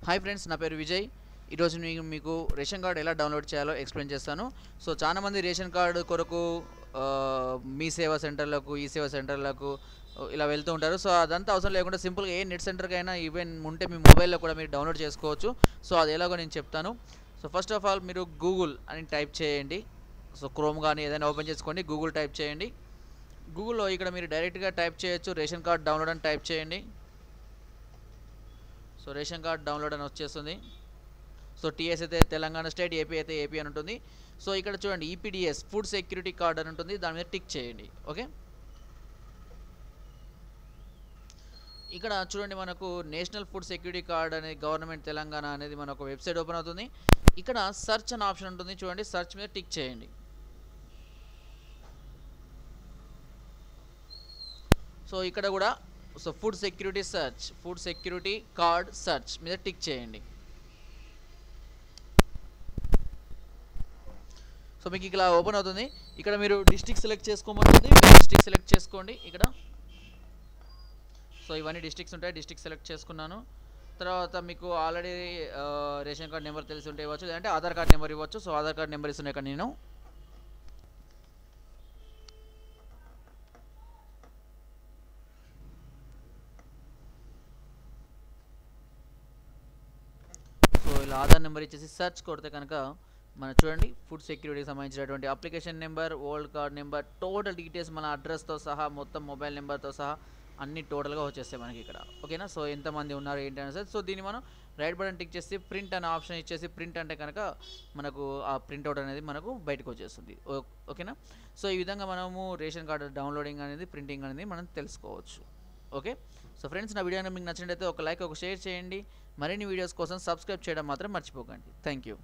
Hi friends, నా పేరు విజయ్. ఈరోజు నేను మీకు రేషన్ కార్డు ఎలా డౌన్లోడ్ చేయాలో ఎక్స్ప్లెయిన్ చేస్తాను. సో చాలామంది రేషన్ కార్డు కొరకు మీ సేవా సెంటర్లకు, ఈ సేవా సెంటర్లకు ఇలా వెళ్తూ ఉంటారు. సో అదంతా అవసరం లేకుండా సింపుల్గా ఏ నెట్ సెంటర్కైనా ఈవెన్ ఉంటే మీ మొబైల్లో కూడా మీరు డౌన్లోడ్ చేసుకోవచ్చు. సో అది ఎలాగో నేను చెప్తాను. సో ఫస్ట్ ఆఫ్ ఆల్ మీరు గూగుల్ అని టైప్ చేయండి. సో క్రోమ్ కానీ ఏదైనా ఓపెన్ చేసుకోండి, గూగుల్ టైప్ చేయండి. గూగుల్లో ఇక్కడ మీరు డైరెక్ట్గా టైప్ చేయొచ్చు, రేషన్ కార్డ్ డౌన్లోడ్ అని టైప్ చేయండి. సో రేషన్ కార్డ్ డౌన్లోడ్ అని వచ్చేస్తుంది. సో టీఎస్ అయితే తెలంగాణ స్టేట్, ఏపీ అయితే ఏపీ అని ఉంటుంది. సో ఇక్కడ చూడండి, ఈపీడిఎస్ ఫుడ్ సెక్యూరిటీ కార్డ్ అని ఉంటుంది, దాని మీద టిక్ చేయండి. ఓకే, ఇక్కడ చూడండి మనకు నేషనల్ ఫుడ్ సెక్యూరిటీ కార్డ్ అనేది గవర్నమెంట్ తెలంగాణ అనేది మనకు వెబ్సైట్ ఓపెన్ అవుతుంది. ఇక్కడ సెర్చ్ అనే ఆప్షన్ ఉంటుంది, చూడండి సెర్చ్ మీద టిక్ చేయండి. సో ఇక్కడ కూడా so food security search, food security card search మీద టిక్ చేయండి. సో మీకు ఇక్కడ ఓపెన్ అవుతుంది. ఇక్కడ మీరు డిస్ట్రిక్ట్ సెలెక్ట్ చేసుకోమంటుంది, డిస్ట్రిక్ట్ సెలెక్ట్ చేసుకోండి ఇక్కడ. సో ఇవన్నీ డిస్ట్రిక్ట్స్ ఉంటాయి, డిస్ట్రిక్ట్ సెలెక్ట్ చేసుకున్నాను. తర్వాత మీకు ఆల్రెడీ రేషన్ కార్డ్ నెంబర్ తెలిసి ఉంటే ఇవ్వచ్చు, లేదంటే ఆధార్ కార్డ్ నెంబర్ ఇవ్వచ్చు. సో ఆధార్ కార్డ్ నెంబర్ ఇస్తున్నాయి ఇక్కడ నేను. సో ఇలా ఆధార్ నెంబర్ ఇచ్చేసి సెర్చ్ కొడితే కనుక మన చూడండి ఫుడ్ సెక్యూరిటీకి సంబంధించినటువంటి application number, old card number, total details మన అడ్రస్తో సహా, మొత్తం మొబైల్ నెంబర్తో సహా అన్ని టోటల్గా వచ్చేస్తాయి మనకి ఇక్కడ. ఓకేనా, సో ఎంతమంది ఉన్నారు ఏంటి అని సార్. సో దీన్ని మనం రైట్ బటన్ టిక్ చేసి ప్రింట్ అనే ఆప్షన్ ఇచ్చేసి ప్రింట్ అంటే కనుక మనకు ఆ ప్రింట్అవుట్ అనేది మనకు బయటకు వచ్చేస్తుంది. ఓకేనా, సో ఈ విధంగా మనము రేషన్ కార్డు డౌన్లోడింగ్ అనేది, ప్రింటింగ్ అనేది మనం తెలుసుకోవచ్చు. ఓకే, సో ఫ్రెండ్స్, నా వీడియో మీకు నచ్చినట్లయితే ఒక లైక్, ఒక షేర్ చేయండి. మరిన్ని వీడియోస్ కోసం సబ్స్క్రైబ్ చేయడం మాత్రం మర్చిపోకండి. Thank you.